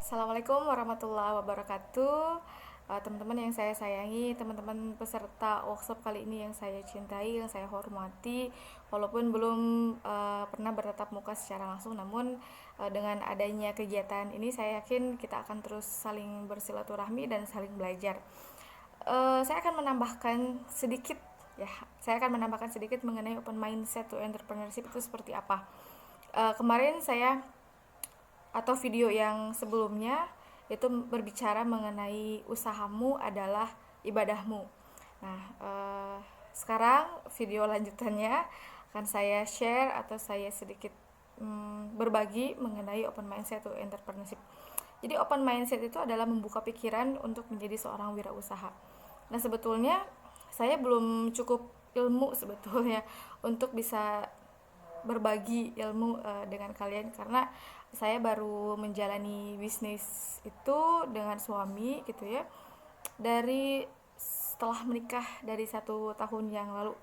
Assalamualaikum warahmatullahi wabarakatuh. Teman-teman yang saya sayangi, teman-teman peserta workshop kali ini yang saya cintai, yang saya hormati, walaupun belum pernah bertatap muka secara langsung, namun dengan adanya kegiatan ini saya yakin kita akan terus saling bersilaturahmi dan saling belajar. Saya akan menambahkan sedikit ya, saya akan menambahkan sedikit mengenai open mindset to entrepreneurship itu seperti apa. Kemarin saya atau video yang sebelumnya itu berbicara mengenai usahamu adalah ibadahmu. Nah, sekarang video lanjutannya akan saya share atau saya sedikit berbagi mengenai open mindset to entrepreneurship. Jadi open mindset itu adalah membuka pikiran untuk menjadi seorang wirausaha. Nah, sebetulnya saya belum cukup ilmu sebetulnya untuk bisa berbagi ilmu dengan kalian, karena saya baru menjalani bisnis itu dengan suami gitu ya, dari setelah menikah dari 1 tahun yang lalu.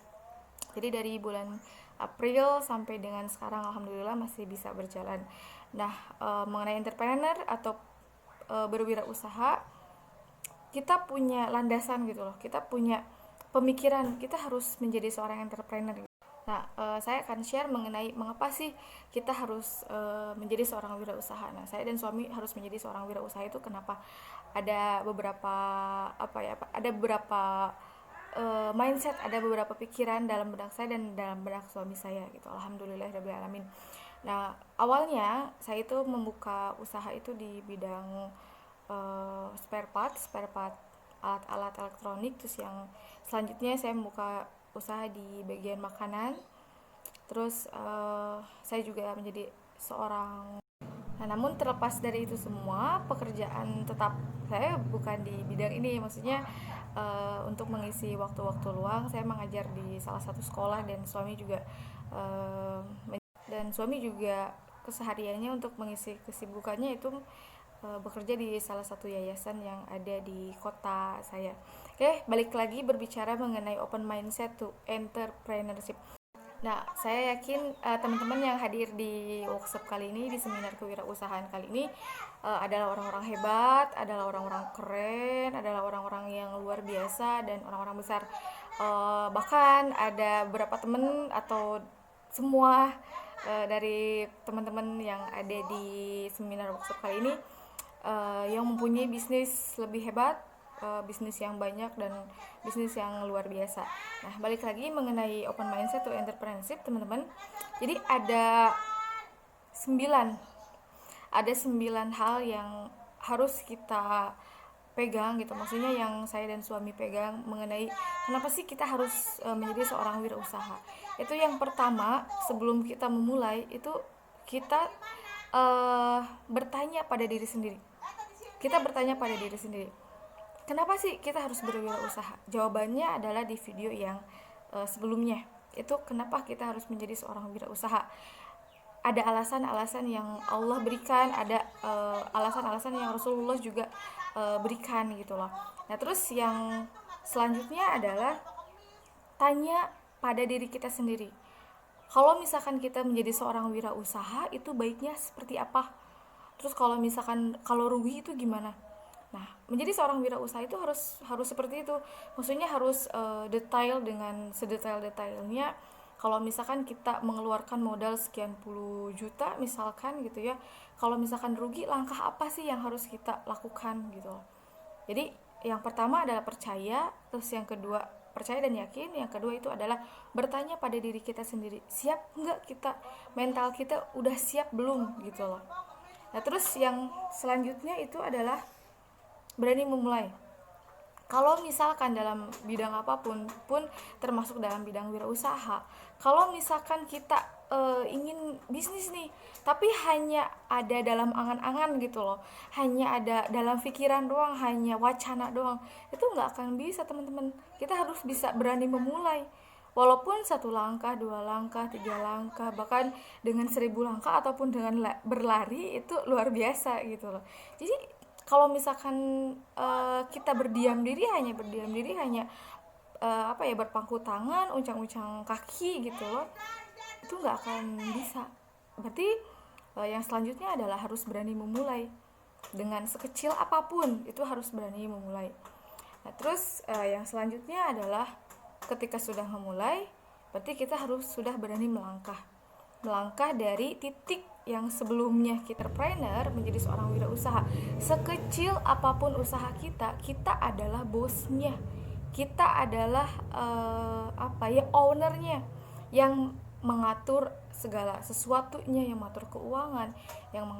Jadi dari bulan April sampai dengan sekarang alhamdulillah masih bisa berjalan. Nah, mengenai entrepreneur atau berwirausaha, kita punya landasan gitu loh, kita punya pemikiran kita harus menjadi seorang entrepreneur. Nah, saya akan share mengenai mengapa sih kita harus menjadi seorang wirausaha. Nah, saya dan suami harus menjadi seorang wirausaha itu kenapa? Ada beberapa ada beberapa mindset, ada beberapa pikiran dalam benak saya dan dalam benak suami saya gitu. Alhamdulillahirabbil alamin. Nah, awalnya saya itu membuka usaha itu di bidang spare part alat-alat elektronik. Terus yang selanjutnya saya membuka usaha di bagian makanan. Terus saya juga menjadi seorang. Nah, namun terlepas dari itu semua, pekerjaan tetap saya bukan di bidang ini. Maksudnya untuk mengisi waktu-waktu luang saya mengajar di salah satu sekolah, dan suami juga uh, kesehariannya untuk mengisi kesibukannya itu bekerja di salah satu yayasan yang ada di kota saya. Oke, balik lagi berbicara mengenai open mindset to entrepreneurship. Nah, saya yakin teman-teman yang hadir di workshop kali ini, di seminar kewirausahaan kali ini, adalah orang-orang hebat, adalah orang-orang keren, adalah orang-orang yang luar biasa dan orang-orang besar. Bahkan ada beberapa teman atau semua dari teman-teman yang ada di seminar workshop kali ini yang mempunyai bisnis lebih hebat, bisnis yang banyak dan bisnis yang luar biasa. Nah, balik lagi mengenai open mindset to entrepreneurship, teman-teman. Jadi sembilan ada 9 hal yang harus kita pegang gitu. Maksudnya yang saya dan suami pegang mengenai kenapa sih kita harus menjadi seorang wirausaha. Itu yang pertama, sebelum kita memulai itu kita bertanya pada diri sendiri. Kita bertanya pada diri sendiri, kenapa sih kita harus berwirausaha? Jawabannya adalah di video yang sebelumnya. Itu kenapa kita harus menjadi seorang wirausaha. Ada alasan-alasan yang Allah berikan, ada alasan-alasan yang Rasulullah juga berikan gitu loh. Nah, terus yang selanjutnya adalah tanya pada diri kita sendiri. Kalau misalkan kita menjadi seorang wirausaha itu baiknya seperti apa? Terus kalau rugi itu gimana? Nah, menjadi seorang wirausaha itu harus seperti itu. Maksudnya harus detail dengan sedetail-detailnya. Kalau misalkan kita mengeluarkan modal sekian puluh juta misalkan gitu ya. Kalau misalkan rugi, langkah apa sih yang harus kita lakukan gitu. Jadi, yang pertama adalah percaya, terus yang kedua percaya dan yakin, yang kedua itu adalah bertanya pada diri kita sendiri, siap nggak kita, mental kita udah siap belum gitu loh. Nah, terus yang selanjutnya itu adalah berani memulai. Kalau misalkan dalam bidang apapun pun, termasuk dalam bidang wirausaha, kalau misalkan kita ingin bisnis nih, tapi hanya ada dalam angan-angan gitu loh, hanya ada dalam pikiran doang, hanya wacana doang, itu nggak akan bisa, teman-teman. Kita harus bisa berani memulai, walaupun 1 langkah, 2 langkah, 3 langkah, bahkan dengan 1000 langkah ataupun dengan berlari, itu luar biasa gitu loh. Jadi kalau misalkan kita berdiam diri hanya berpangku tangan, uncang-uncang kaki gitu loh, itu nggak akan bisa. Berarti yang selanjutnya adalah harus berani memulai. dengan sekecil apapun itu harus berani memulai. Nah, terus yang selanjutnya adalah ketika sudah memulai, berarti kita harus sudah berani melangkah dari titik yang sebelumnya kita entrepreneur menjadi seorang wirausaha. Sekecil apapun usaha kita, kita adalah bosnya, kita adalah ownernya, yang mengatur segala sesuatunya, yang mengatur keuangan, yang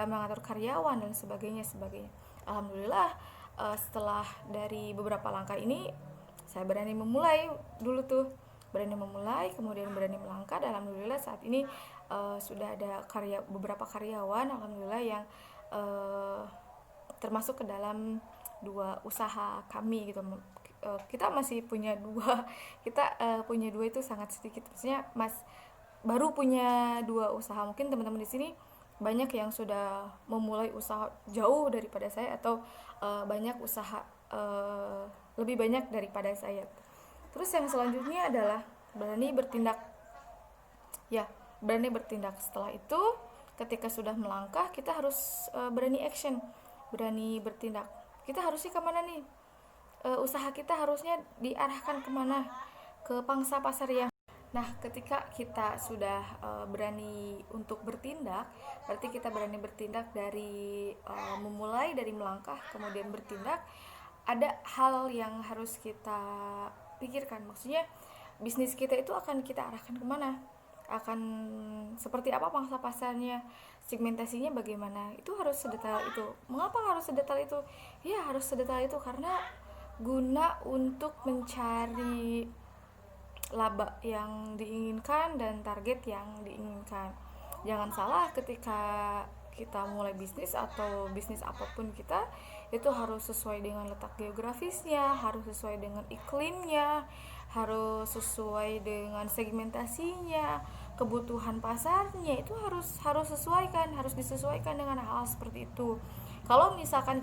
mengatur karyawan dan sebagainya. Alhamdulillah, setelah dari beberapa langkah ini saya berani memulai dulu tuh, kemudian berani melangkah, dan alhamdulillah saat ini sudah ada beberapa karyawan, alhamdulillah, yang termasuk ke dalam 2 usaha kami gitu. Kita masih punya 2, kita punya 2 itu sangat sedikit, maksudnya baru punya 2 usaha. Mungkin teman-teman di sini banyak yang sudah memulai usaha jauh daripada saya, atau banyak usaha lebih banyak daripada saya. Terus yang selanjutnya adalah berani bertindak. Berani bertindak. Setelah itu, ketika sudah melangkah, kita harus berani action, berani bertindak. Kita harusnya kemana nih? Usaha kita harusnya diarahkan kemana? Ke pangsa pasar yang. Nah, ketika kita sudah berani untuk bertindak, berarti kita berani bertindak dari memulai, dari melangkah, kemudian bertindak. Ada hal yang harus kita pikirkan, maksudnya bisnis kita itu akan kita arahkan kemana, akan seperti apa pangsa pasarnya, segmentasinya bagaimana, itu harus sedetail itu. Mengapa harus sedetail itu? Ya, harus sedetail itu karena guna untuk mencari laba yang diinginkan dan target yang diinginkan. Jangan salah, ketika kita mulai bisnis atau bisnis apapun kita, itu harus sesuai dengan letak geografisnya, harus sesuai dengan iklimnya, harus sesuai dengan segmentasinya, kebutuhan pasarnya, itu harus disesuaikan dengan hal seperti itu. Kalau misalkan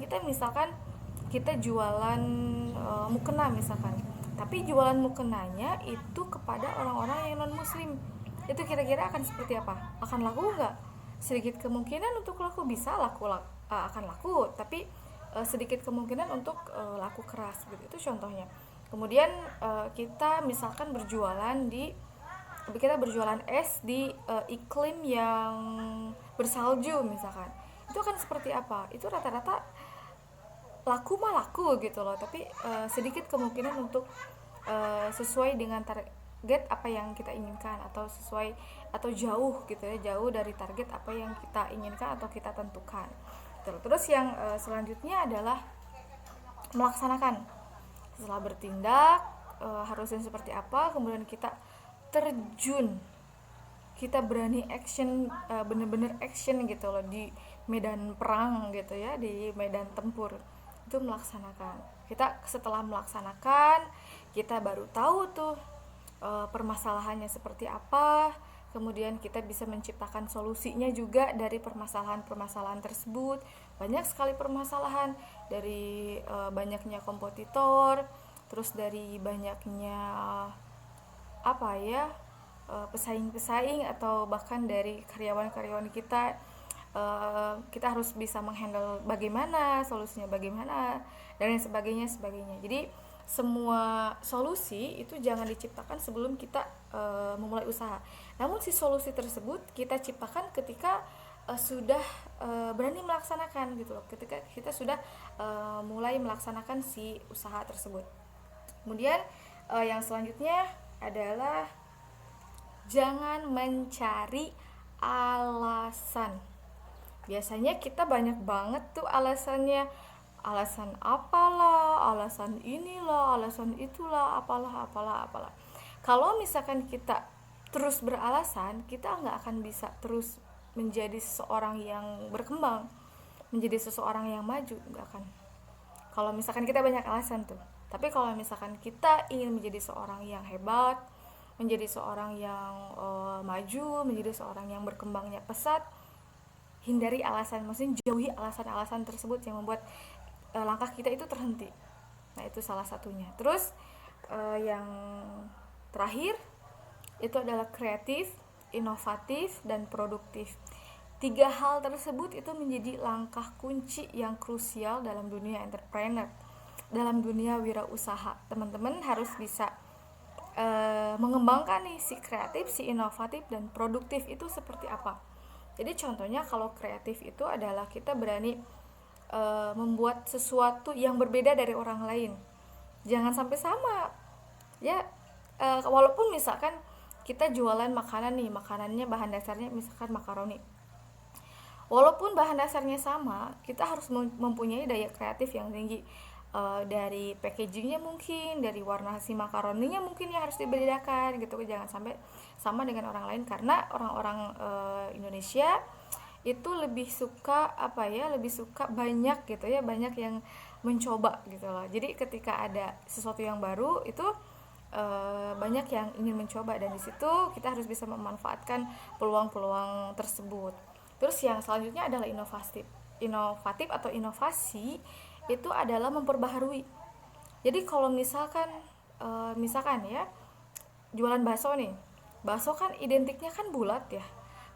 kita jualan mukena misalkan, tapi jualan mukenanya itu kepada orang-orang yang non muslim, itu kira-kira akan seperti apa? Akan laku nggak? Sedikit kemungkinan untuk laku, bisa akan laku, tapi sedikit kemungkinan untuk laku keras gitu. Itu contohnya. Kemudian kita misalkan berjualan es di iklim yang bersalju misalkan, itu akan seperti apa? Itu rata-rata laku gitu loh, tapi sedikit kemungkinan untuk sesuai dengan target apa yang kita inginkan, atau jauh gitu ya, jauh dari target apa yang kita inginkan atau kita tentukan. Terus yang selanjutnya adalah melaksanakan. Setelah bertindak, harusnya seperti apa, kemudian kita terjun, kita berani action, bener-bener action gitu loh, di medan perang gitu ya, di medan tempur. Itu melaksanakan. Kita setelah melaksanakan, kita baru tahu tuh permasalahannya seperti apa, kemudian kita bisa menciptakan solusinya juga dari permasalahan tersebut. Banyak sekali permasalahan, dari banyaknya kompetitor, terus dari banyaknya pesaing-pesaing, atau bahkan dari karyawan-karyawan kita. Kita harus bisa menghandle bagaimana, solusinya bagaimana, dan lain sebagainya. Jadi semua solusi itu jangan diciptakan sebelum kita memulai usaha. Namun si solusi tersebut kita ciptakan ketika sudah berani melaksanakan gitu loh. Ketika kita sudah mulai melaksanakan si usaha tersebut. Kemudian yang selanjutnya adalah jangan mencari alasan. Biasanya kita banyak banget tuh alasannya, alasan apalah, alasan inilah, alasan itulah, apalah. Kalau misalkan kita terus beralasan, kita nggak akan bisa terus menjadi seseorang yang berkembang, menjadi seseorang yang maju, nggak akan. Kalau misalkan kita banyak alasan tuh. Tapi kalau misalkan kita ingin menjadi seorang yang hebat, menjadi seorang yang maju, menjadi seorang yang berkembangnya pesat, hindari alasan, maksudnya jauhi alasan-alasan tersebut yang membuat langkah kita itu terhenti. Nah, itu salah satunya. Terus yang terakhir itu adalah kreatif, inovatif, dan produktif. Tiga hal tersebut itu menjadi langkah kunci yang krusial dalam dunia entrepreneur, dalam dunia wirausaha. Teman-teman harus bisa mengembangkan nih si kreatif, si inovatif, dan produktif itu seperti apa. Jadi contohnya kalau kreatif itu adalah kita berani membuat sesuatu yang berbeda dari orang lain. Jangan sampai sama. Ya, walaupun misalkan kita jualan makanan nih, makanannya bahan dasarnya misalkan makaroni. Walaupun bahan dasarnya sama, kita harus mempunyai daya kreatif yang tinggi. Dari packagingnya mungkin, dari warna si makaroninya mungkin yang harus dibedakan gitu. Jangan sampai sama dengan orang lain, karena orang-orang Indonesia itu lebih suka apa ya, lebih suka banyak gitu ya, banyak yang mencoba gitu loh. Jadi ketika ada sesuatu yang baru itu banyak yang ingin mencoba, dan di situ kita harus bisa memanfaatkan peluang-peluang tersebut. Terus yang selanjutnya adalah inovatif atau inovasi itu adalah memperbaharui. Jadi kalau misalkan ya, jualan bakso nih, bakso kan identiknya kan bulat ya.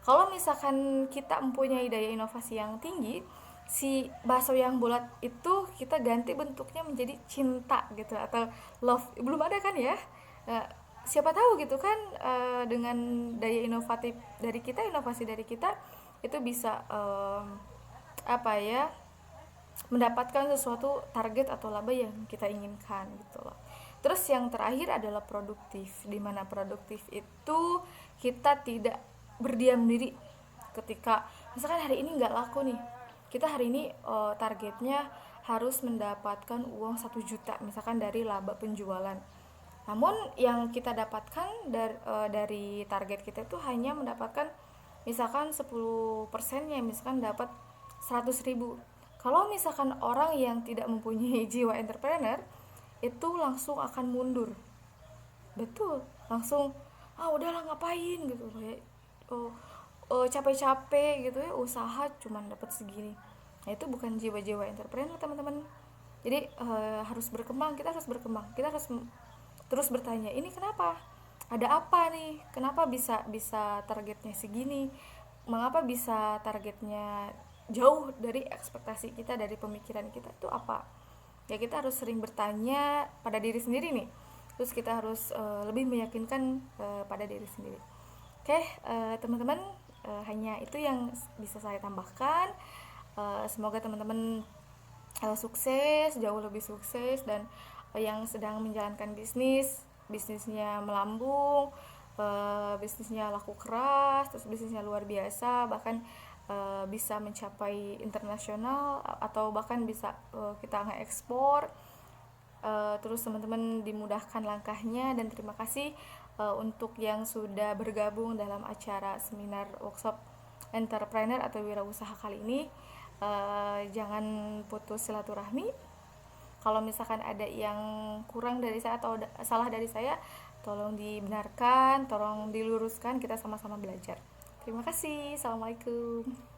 Kalau misalkan kita mempunyai daya inovasi yang tinggi, si bakso yang bulat itu kita ganti bentuknya menjadi cinta gitu, atau love. Belum ada kan ya. Nah, siapa tahu gitu kan, dengan daya inovatif dari kita, inovasi dari kita itu bisa apa ya, mendapatkan sesuatu target atau laba yang kita inginkan gitu loh. Terus yang terakhir adalah produktif, dimana produktif itu kita tidak berdiam diri. Ketika misalkan hari ini nggak laku nih, kita hari ini targetnya harus mendapatkan uang 1 juta misalkan dari laba penjualan. Namun yang kita dapatkan dari target kita itu hanya mendapatkan misalkan 10%-nya, misalkan dapat 100.000. Kalau misalkan orang yang tidak mempunyai jiwa entrepreneur itu langsung akan mundur. Betul, langsung udahlah ngapain gitu ya. Oh, capek-capek gitu ya, usaha cuma dapat segini. Nah, itu bukan jiwa-jiwa entrepreneur, teman-teman. Jadi harus berkembang, kita harus berkembang. Kita harus terus bertanya, ini kenapa? Ada apa nih? Kenapa bisa targetnya segini? Mengapa bisa targetnya jauh dari ekspektasi kita, dari pemikiran kita itu apa? Ya kita harus sering bertanya pada diri sendiri nih. Terus kita harus lebih meyakinkan pada diri sendiri. Oke, teman-teman, hanya itu yang bisa saya tambahkan. Semoga teman-teman sukses, jauh lebih sukses, dan yang sedang menjalankan bisnisnya melambung, bisnisnya laku keras, terus bisnisnya luar biasa, bahkan bisa mencapai internasional, atau bahkan bisa kita nge-ekspor. Terus teman-teman dimudahkan langkahnya, dan terima kasih untuk yang sudah bergabung dalam acara seminar workshop entrepreneur atau wirausaha kali ini. Jangan putus silaturahmi. Kalau misalkan ada yang kurang dari saya atau salah dari saya, tolong dibenarkan, tolong diluruskan, kita sama-sama belajar. Terima kasih. Assalamualaikum.